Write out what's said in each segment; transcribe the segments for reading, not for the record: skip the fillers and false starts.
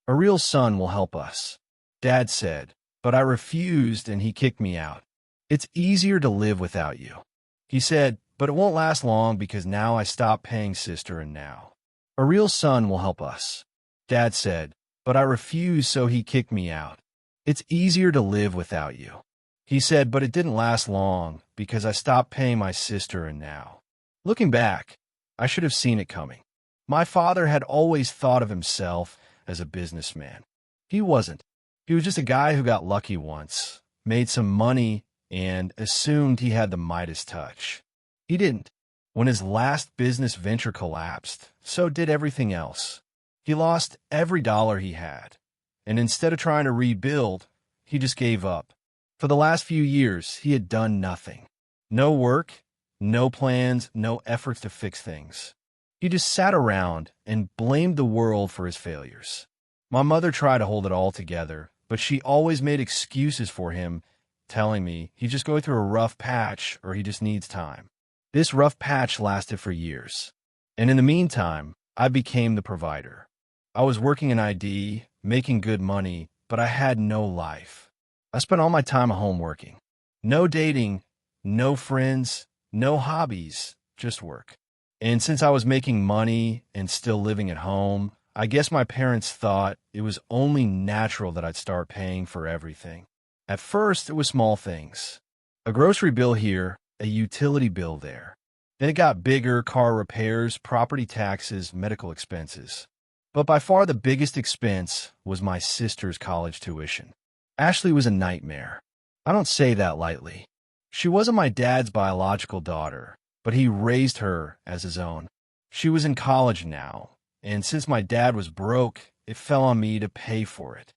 A real son will help us, Dad said, but I refused and he kicked me out. It's easier to live without you. He said, but it won't last long because now I stopped paying sister and now. A real son will help us, Dad said, but I refused so he kicked me out. It's easier to live without you. He said, but it didn't last long because I stopped paying my sister and now. Looking back, I should have seen it coming. My father had always thought of himself as a businessman. He wasn't. He was just a guy who got lucky once, made some money, and assumed he had the Midas touch. He didn't. When his last business venture collapsed, so did everything else. He lost every dollar he had, and instead of trying to rebuild, he just gave up. For the last few years, he had done nothing. No work, no plans, no efforts to fix things. He just sat around and blamed the world for his failures. My mother tried to hold it all together, but she always made excuses for him, telling me he's just going through a rough patch or he just needs time. This rough patch lasted for years. And in the meantime, I became the provider. I was working in ID, making good money, but I had no life. I spent all my time at home working. No dating, no friends, no hobbies, just work. And since I was making money and still living at home, I guess my parents thought it was only natural that I'd start paying for everything. At first, it was small things. A grocery bill here, a utility bill there. Then it got bigger: car repairs, property taxes, medical expenses. But by far the biggest expense was my sister's college tuition. Ashley was a nightmare. I don't say that lightly. She wasn't my dad's biological daughter, but he raised her as his own. She was in college now, and since my dad was broke, it fell on me to pay for it.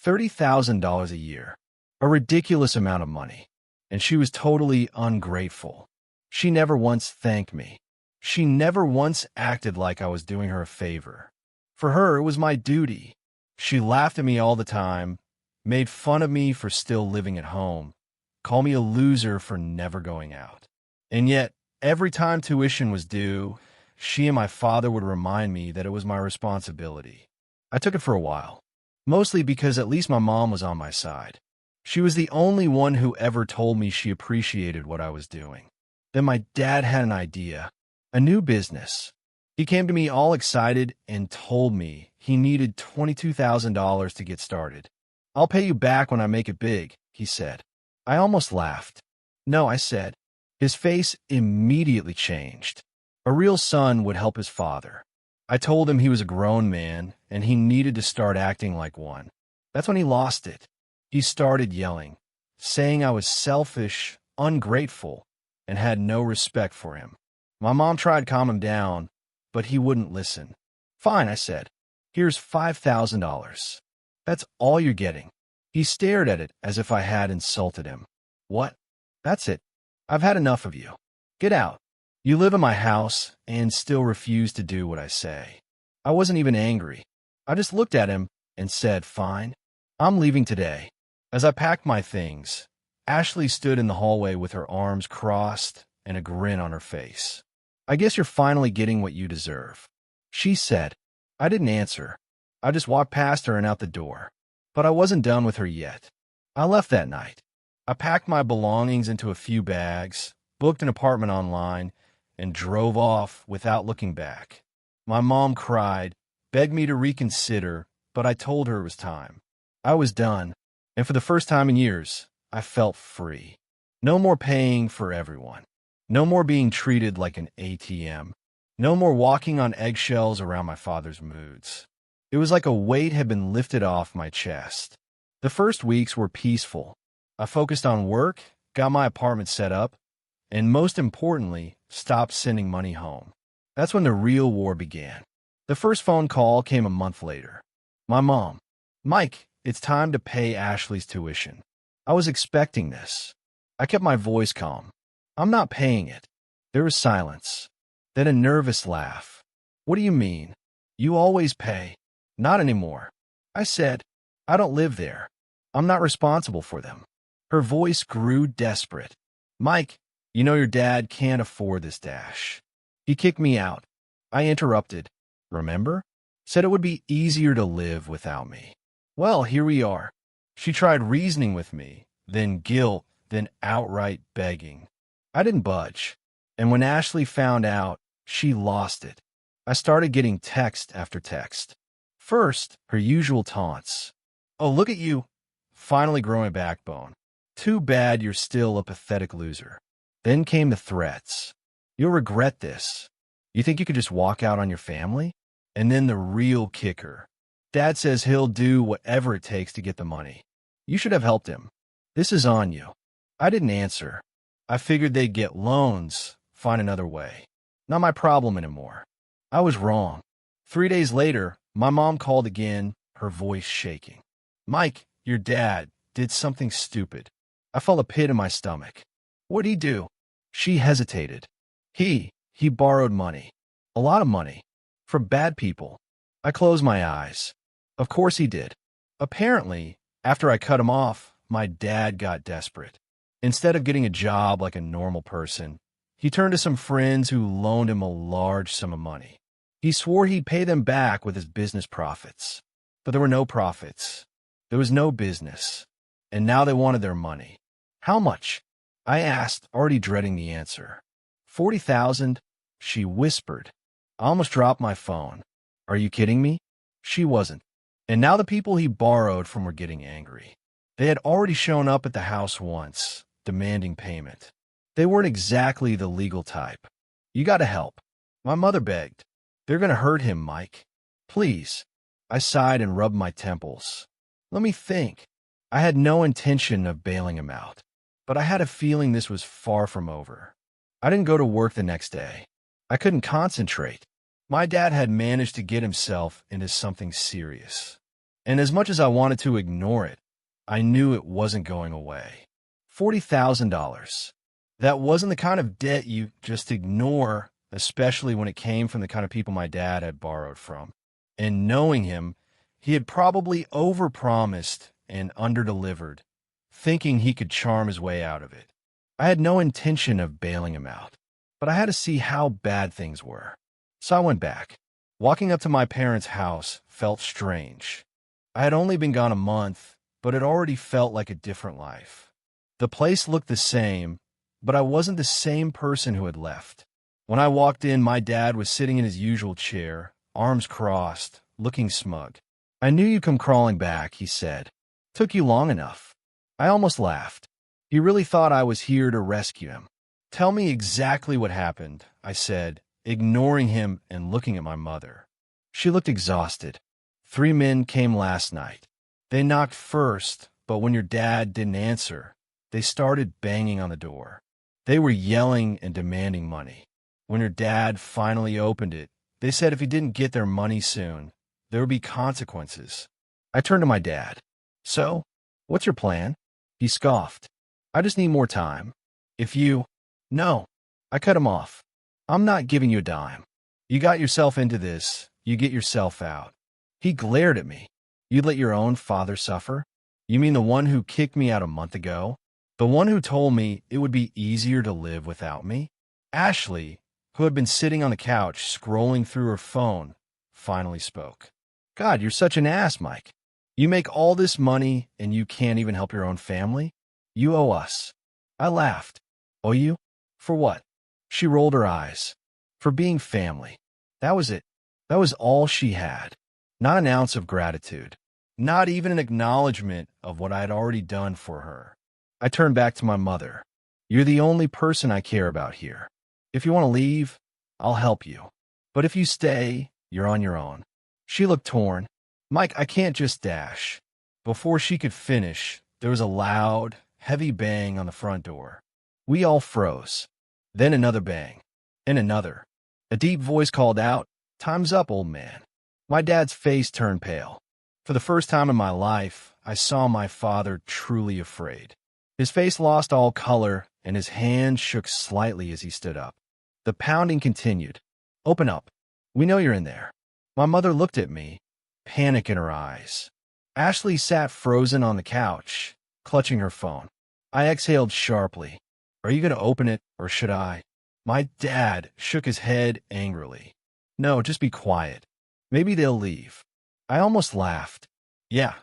$30,000 a year. A ridiculous amount of money. And she was totally ungrateful. She never once thanked me. She never once acted like I was doing her a favor. For her, it was my duty. She laughed at me all the time, made fun of me for still living at home, called me a loser for never going out. And yet, every time tuition was due, she and my father would remind me that it was my responsibility. I took it for a while, mostly because at least my mom was on my side. She was the only one who ever told me she appreciated what I was doing. Then my dad had an idea, a new business. He came to me all excited and told me he needed $22,000 to get started. I'll pay you back when I make it big, he said. I almost laughed. No, I said. His face immediately changed. A real son would help his father. I told him he was a grown man and he needed to start acting like one. That's when he lost it. He started yelling, saying I was selfish, ungrateful, and had no respect for him. My mom tried to calm him down, but he wouldn't listen. Fine, I said. Here's $5,000. That's all you're getting. He stared at it as if I had insulted him. What? That's it. I've had enough of you. Get out. You live in my house and still refuse to do what I say. I wasn't even angry. I just looked at him and said, fine. I'm leaving today. As I packed my things, Ashley stood in the hallway with her arms crossed and a grin on her face. I guess you're finally getting what you deserve, she said. I didn't answer. I just walked past her and out the door. But I wasn't done with her yet. I left that night. I packed my belongings into a few bags, booked an apartment online, and drove off without looking back. My mom cried, begged me to reconsider, but I told her it was time. I was done, and for the first time in years, I felt free. No more paying for everyone. No more being treated like an ATM. No more walking on eggshells around my father's moods. It was like a weight had been lifted off my chest. The first weeks were peaceful. I focused on work, got my apartment set up, and most importantly, stopped sending money home. That's when the real war began. The first phone call came a month later. My mom. Mike, it's time to pay Ashley's tuition. I was expecting this. I kept my voice calm. I'm not paying it. There was silence. Then a nervous laugh. What do you mean? You always pay. Not anymore. I said, I don't live there. I'm not responsible for them. Her voice grew desperate. Mike, you know your dad can't afford this dash. He kicked me out. I interrupted. Remember? Said it would be easier to live without me. Well, here we are. She tried reasoning with me, then guilt, then outright begging. I didn't budge. And when Ashley found out, she lost it. I started getting text after text. First, her usual taunts. Oh, look at you, finally growing a backbone. Too bad you're still a pathetic loser. Then came the threats. You'll regret this. You think you could just walk out on your family? And then the real kicker. Dad says he'll do whatever it takes to get the money. You should have helped him. This is on you. I didn't answer. I figured they'd get loans, find another way. Not my problem anymore. I was wrong. 3 days later, my mom called again, her voice shaking. Mike, your dad did something stupid. I felt a pit in my stomach. What'd he do? She hesitated. He borrowed money. A lot of money. From bad people. I closed my eyes. Of course he did. Apparently, after I cut him off, my dad got desperate. Instead of getting a job like a normal person, he turned to some friends who loaned him a large sum of money. He swore he'd pay them back with his business profits. But there were no profits. There was no business. And now they wanted their money. How much? I asked, already dreading the answer. 40,000, she whispered. I almost dropped my phone. Are you kidding me? She wasn't. And now the people he borrowed from were getting angry. They had already shown up at the house once, demanding payment. They weren't exactly the legal type. You gotta help. My mother begged. They're gonna hurt him, Mike. Please. I sighed and rubbed my temples. Let me think. I had no intention of bailing him out, but I had a feeling this was far from over. I didn't go to work the next day. I couldn't concentrate. My dad had managed to get himself into something serious. And as much as I wanted to ignore it, I knew it wasn't going away. $40,000. That wasn't the kind of debt you just ignore, especially when it came from the kind of people my dad had borrowed from. And knowing him, he had probably overpromised and underdelivered, thinking he could charm his way out of it. I had no intention of bailing him out, but I had to see how bad things were. So I went back. Walking up to my parents' house felt strange. I had only been gone a month, but it already felt like a different life. The place looked the same, but I wasn't the same person who had left. When I walked in, my dad was sitting in his usual chair, arms crossed, looking smug. I knew you'd come crawling back, he said. Took you long enough. I almost laughed. He really thought I was here to rescue him. Tell me exactly what happened, I said, ignoring him and looking at my mother. She looked exhausted. 3 men came last night. They knocked first, but when your dad didn't answer, they started banging on the door. They were yelling and demanding money. When your dad finally opened it, they said if he didn't get their money soon, there would be consequences. I turned to my dad. So, what's your plan? He scoffed. I just need more time. If you... No. I cut him off. I'm not giving you a dime. You got yourself into this. You get yourself out. He glared at me. You'd let your own father suffer? You mean the one who kicked me out a month ago? The one who told me it would be easier to live without me? Ashley, who had been sitting on the couch scrolling through her phone, finally spoke. God, you're such an ass, Mike. You make all this money and you can't even help your own family? You owe us. I laughed. Owe you? For what? She rolled her eyes. For being family. That was it. That was all she had. Not an ounce of gratitude. Not even an acknowledgement of what I had already done for her. I turned back to my mother. You're the only person I care about here. If you want to leave, I'll help you. But if you stay, you're on your own. She looked torn. Mike, I can't just dash. Before she could finish, there was a loud, heavy bang on the front door. We all froze. Then another bang. And another. A deep voice called out, Time's up, old man. My dad's face turned pale. For the first time in my life, I saw my father truly afraid. His face lost all color, and his hand shook slightly as he stood up. The pounding continued. Open up. We know you're in there. My mother looked at me, panic in her eyes. Ashley sat frozen on the couch, clutching her phone. I exhaled sharply. Are you going to open it, or should I? My dad shook his head angrily. No, just be quiet. Maybe they'll leave. I almost laughed. Yeah,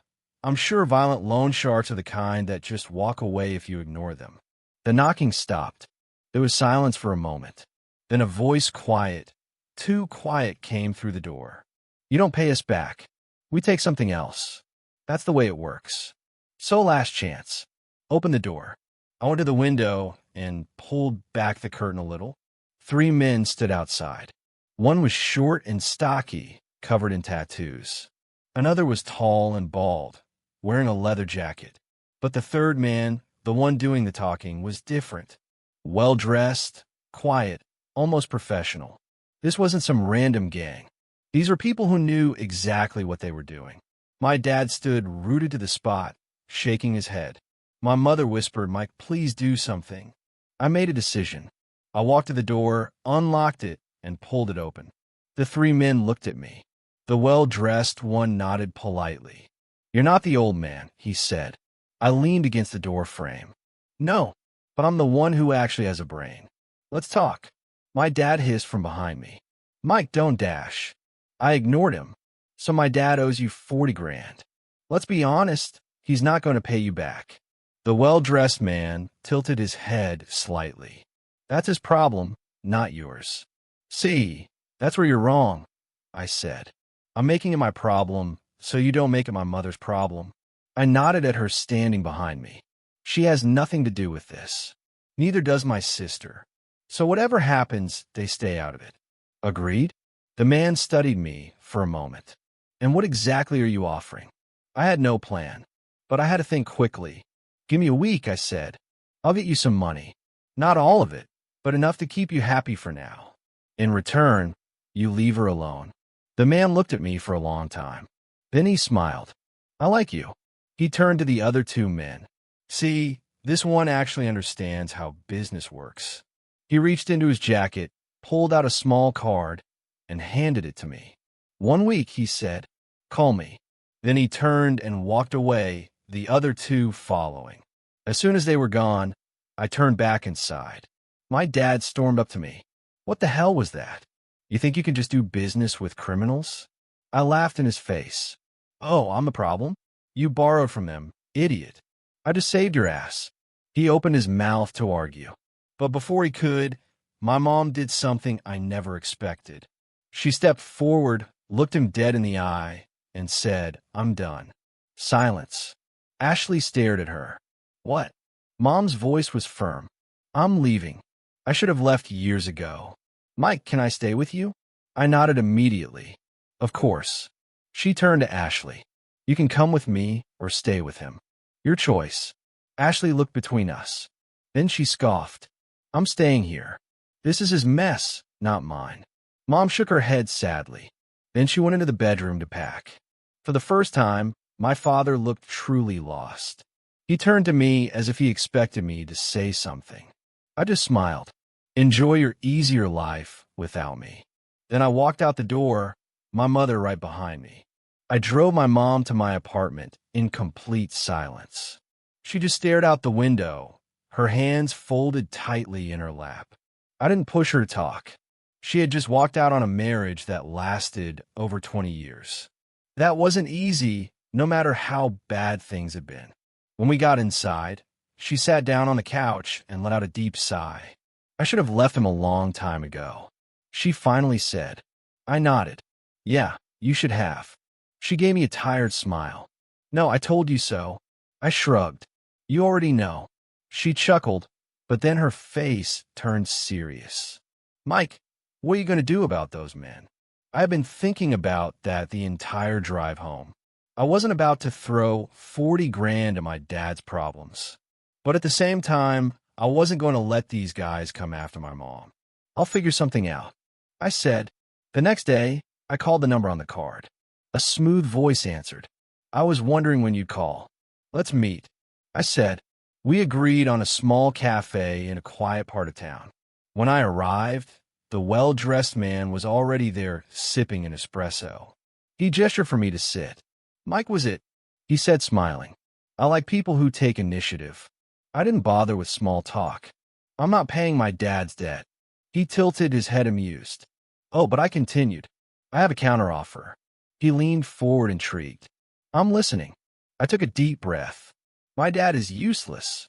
I'm sure violent loan sharks are the kind that just walk away if you ignore them. The knocking stopped. There was silence for a moment. Then a voice quiet, too quiet, came through the door. You don't pay us back. We take something else. That's the way it works. So last chance. Open the door. I went to the window and pulled back the curtain a little. 3 men stood outside. One was short and stocky, covered in tattoos. Another was tall and bald, wearing a leather jacket. But the third man, the one doing the talking, was different. Well-dressed, quiet, almost professional. This wasn't some random gang. These were people who knew exactly what they were doing. My dad stood rooted to the spot, shaking his head. My mother whispered, "Mike, please do something." I made a decision. I walked to the door, unlocked it, and pulled it open. The 3 men looked at me. The well-dressed one nodded politely. "You're not the old man," he said. I leaned against the door frame. "No, but I'm the one who actually has a brain. Let's talk." My dad hissed from behind me. "Mike, don't dash." I ignored him. "So my dad owes you 40 grand. Let's be honest, he's not going to pay you back." The well-dressed man tilted his head slightly. "That's his problem, not yours." "See, that's where you're wrong," I said. "I'm making it my problem, so you don't make it my mother's problem." I nodded at her standing behind me. "She has nothing to do with this. Neither does my sister. So whatever happens, they stay out of it." "Agreed?" The man studied me for a moment. "And what exactly are you offering?" I had no plan, but I had to think quickly. "Give me a week," I said. "I'll get you some money. Not all of it, but enough to keep you happy for now. In return, you leave her alone." The man looked at me for a long time. Then he smiled. "I like you." He turned to the other 2 men. "See, this one actually understands how business works." He reached into his jacket, pulled out a small card, and handed it to me. "1 week," he said. "Call me." Then he turned and walked away, the other 2 following. As soon as they were gone, I turned back inside. My dad stormed up to me. "What the hell was that? You think you can just do business with criminals?" I laughed in his face. "Oh, I'm the problem? You borrowed from them, idiot. I just saved your ass." He opened his mouth to argue. But before he could, my mom did something I never expected. She stepped forward, looked him dead in the eye, and said, "I'm done." Silence. Ashley stared at her. "What?" Mom's voice was firm. "I'm leaving. I should have left years ago. Mike, can I stay with you?" I nodded immediately. "Of course." She turned to Ashley. "You can come with me or stay with him. Your choice." Ashley looked between us. Then she scoffed. "I'm staying here. This is his mess, not mine." Mom shook her head sadly. Then she went into the bedroom to pack. For the first time, my father looked truly lost. He turned to me as if he expected me to say something. I just smiled. "Enjoy your easier life without me." Then I walked out the door, my mother right behind me. I drove my mom to my apartment in complete silence. She just stared out the window, her hands folded tightly in her lap. I didn't push her to talk. She had just walked out on a marriage that lasted over 20 years. That wasn't easy, no matter how bad things had been. When we got inside, she sat down on the couch and let out a deep sigh. I should have left him a long time ago. She finally said. I nodded. "Yeah, you should have." She gave me a tired smile. "No, I told you so." I shrugged. "You already know." She chuckled, but then her face turned serious. "Mike, what are you going to do about those men?" I had been thinking about that the entire drive home. I wasn't about to throw 40 grand at my dad's problems. But at the same time, I wasn't going to let these guys come after my mom. "I'll figure something out," I said. The next day, I called the number on the card. A smooth voice answered. "I was wondering when you'd call. Let's meet," I said. We agreed on a small cafe in a quiet part of town. When I arrived, the well-dressed man was already there sipping an espresso. He gestured for me to sit. "Mike, was it?" he said, smiling. "I like people who take initiative." I didn't bother with small talk. "I'm not paying my dad's debt." He tilted his head amused. "Oh, but I continued. I have a counteroffer. He leaned forward, intrigued. I'm listening. I took a deep breath. My dad is useless.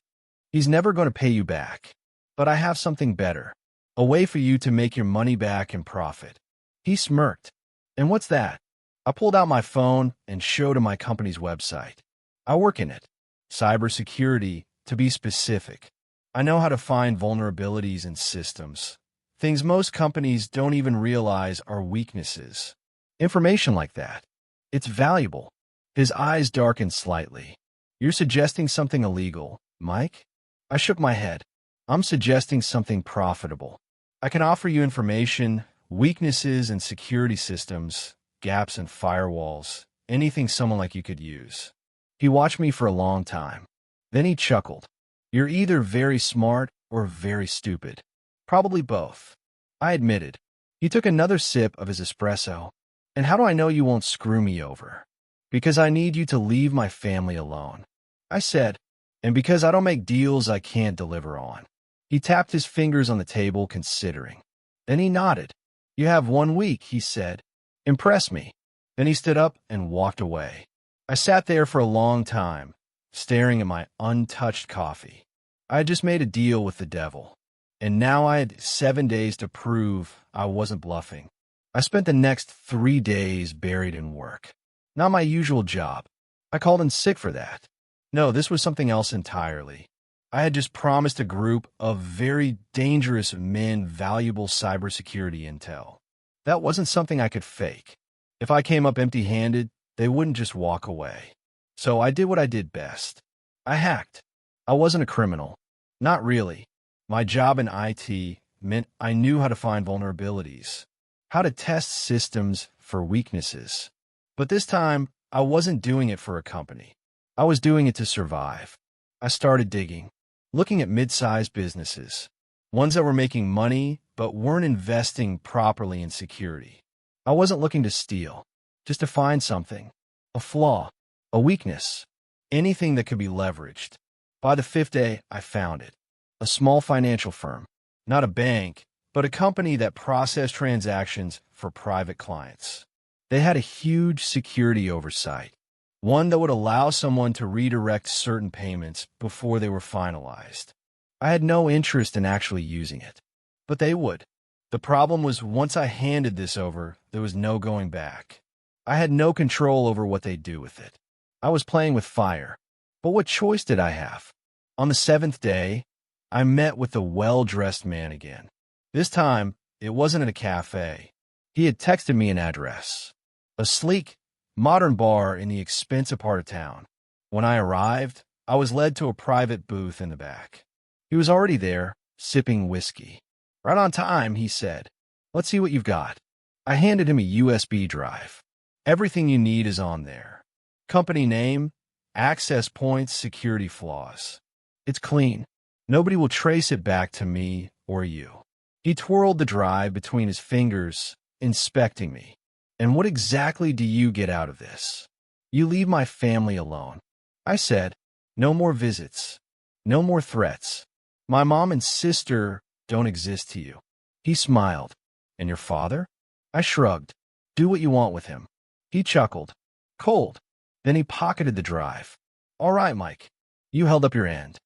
He's never going to pay you back. But I have something better. A way for you to make your money back and profit. He smirked. And what's that? I pulled out my phone and showed him my company's website. I work in it. Cybersecurity, to be specific. I know how to find vulnerabilities in systems. Things most companies don't even realize are weaknesses. Information like that. It's valuable. His eyes darkened slightly. You're suggesting something illegal, Mike? I shook my head. I'm suggesting something profitable. I can offer you information, weaknesses in security systems, gaps in firewalls, anything someone like you could use. He watched me for a long time. Then he chuckled. You're either very smart or very stupid. Probably both. I admitted. He took another sip of his espresso. And how do I know you won't screw me over? Because I need you to leave my family alone. I said, and because I don't make deals I can't deliver on. He tapped his fingers on the table, considering. Then he nodded. You have 1 week, he said. Impress me. Then he stood up and walked away. I sat there for a long time, staring at my untouched coffee. I had just made a deal with the devil, and now I had 7 days to prove I wasn't bluffing. I spent the next 3 days buried in work. Not my usual job. I called in sick for that. No, this was something else entirely. I had just promised a group of very dangerous men valuable cybersecurity intel. That wasn't something I could fake. If I came up empty-handed, they wouldn't just walk away. So I did what I did best. I hacked. I wasn't a criminal. Not really. My job in IT meant I knew how to find vulnerabilities, how to test systems for weaknesses. But this time, I wasn't doing it for a company. I was doing it to survive. I started digging, looking at mid-sized businesses, ones that were making money but weren't investing properly in security. I wasn't looking to steal, just to find something, a flaw, a weakness, anything that could be leveraged. By the 5th day, I found it. A small financial firm, not a bank, but a company that processed transactions for private clients. They had a huge security oversight, one that would allow someone to redirect certain payments before they were finalized. I had no interest in actually using it, but they would. The problem was once I handed this over, there was no going back. I had no control over what they'd do with it. I was playing with fire. But what choice did I have? On the 7th day, I met with the well-dressed man again. This time, it wasn't at a cafe. He had texted me an address. A sleek, modern bar in the expensive part of town. When I arrived, I was led to a private booth in the back. He was already there, sipping whiskey. Right on time, he said. Let's see what you've got. I handed him a USB drive. Everything you need is on there. Company name, access points, security flaws. It's clean. Nobody will trace it back to me or you. He twirled the drive between his fingers, inspecting me. And what exactly do you get out of this? You leave my family alone. I said, no more visits. No more threats. My mom and sister don't exist to you. He smiled. And your father? I shrugged. Do what you want with him. He chuckled. Cold. Then he pocketed the drive. All right, Mike. You held up your end.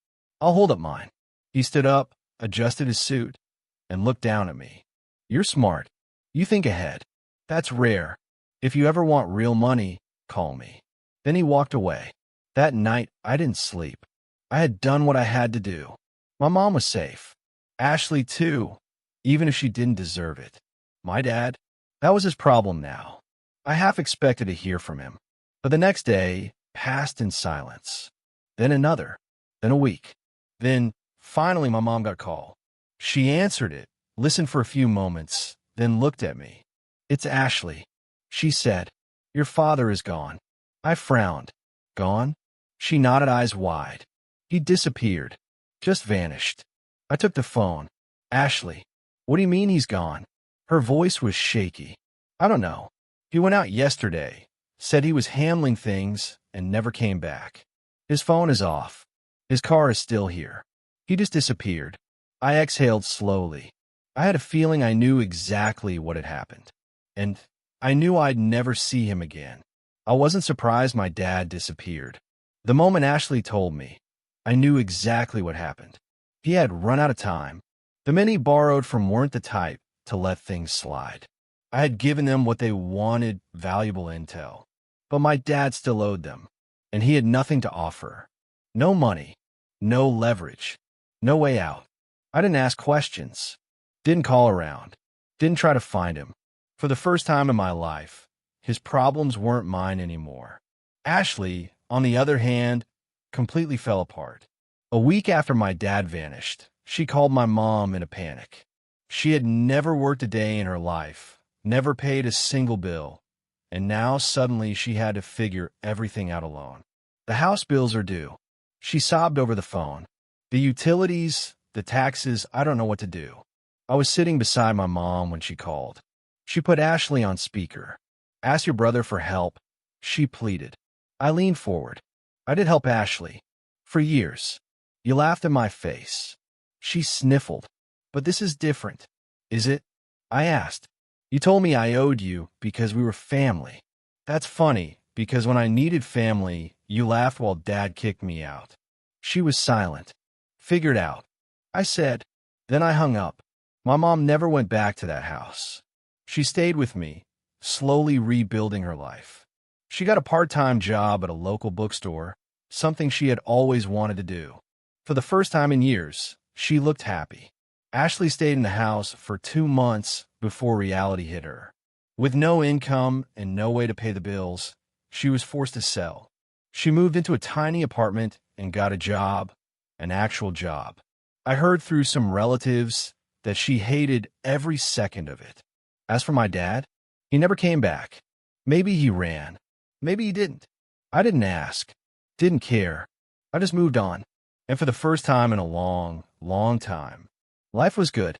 I'll hold up mine. He stood up, adjusted his suit, and looked down at me. You're smart. You think ahead. That's rare. If you ever want real money, call me. Then he walked away. That night, I didn't sleep. I had done what I had to do. My mom was safe. Ashley, too, even if she didn't deserve it. My dad, that was his problem now. I half expected to hear from him. But the next day passed in silence. Then another. Then a week. Then, finally, my mom got a call. She answered it, listened for a few moments, then looked at me. It's Ashley. She said, your father is gone. I frowned. Gone? She nodded, eyes wide. He disappeared. Just vanished. I took the phone. Ashley, what do you mean he's gone? Her voice was shaky. I don't know. He went out yesterday, said he was handling things, and never came back. His phone is off. His car is still here. He just disappeared. I exhaled slowly. I had a feeling I knew exactly what had happened. And I knew I'd never see him again. I wasn't surprised my dad disappeared. The moment Ashley told me, I knew exactly what happened. He had run out of time. The men he borrowed from weren't the type to let things slide. I had given them what they wanted, valuable intel. But my dad still owed them, and he had nothing to offer. No money, no leverage, no way out. I didn't ask questions, didn't call around, didn't try to find him. For the first time in my life, his problems weren't mine anymore. Ashley, on the other hand, completely fell apart. A week after my dad vanished, she called my mom in a panic. She had never worked a day in her life, never paid a single bill, and now suddenly she had to figure everything out alone. The house bills are due. She sobbed over the phone. The utilities, the taxes, I don't know what to do. I was sitting beside my mom when she called. She put Ashley on speaker. Ask your brother for help, she pleaded. I leaned forward. I did help Ashley. For years. You laughed in my face. She sniffled. But this is different. Is it? I asked. You told me I owed you because we were family. That's funny, because when I needed family, you laughed while Dad kicked me out. She was silent. Figured out. I said. Then I hung up. My mom never went back to that house. She stayed with me, slowly rebuilding her life. She got a part-time job at a local bookstore, something she had always wanted to do. For the first time in years, she looked happy. Ashley stayed in the house for 2 months before reality hit her. With no income and no way to pay the bills, she was forced to sell. She moved into a tiny apartment and got a job, an actual job. I heard through some relatives that she hated every second of it. As for my dad, he never came back. Maybe he ran. Maybe he didn't. I didn't ask. Didn't care. I just moved on. And for the first time in a long, long time, life was good.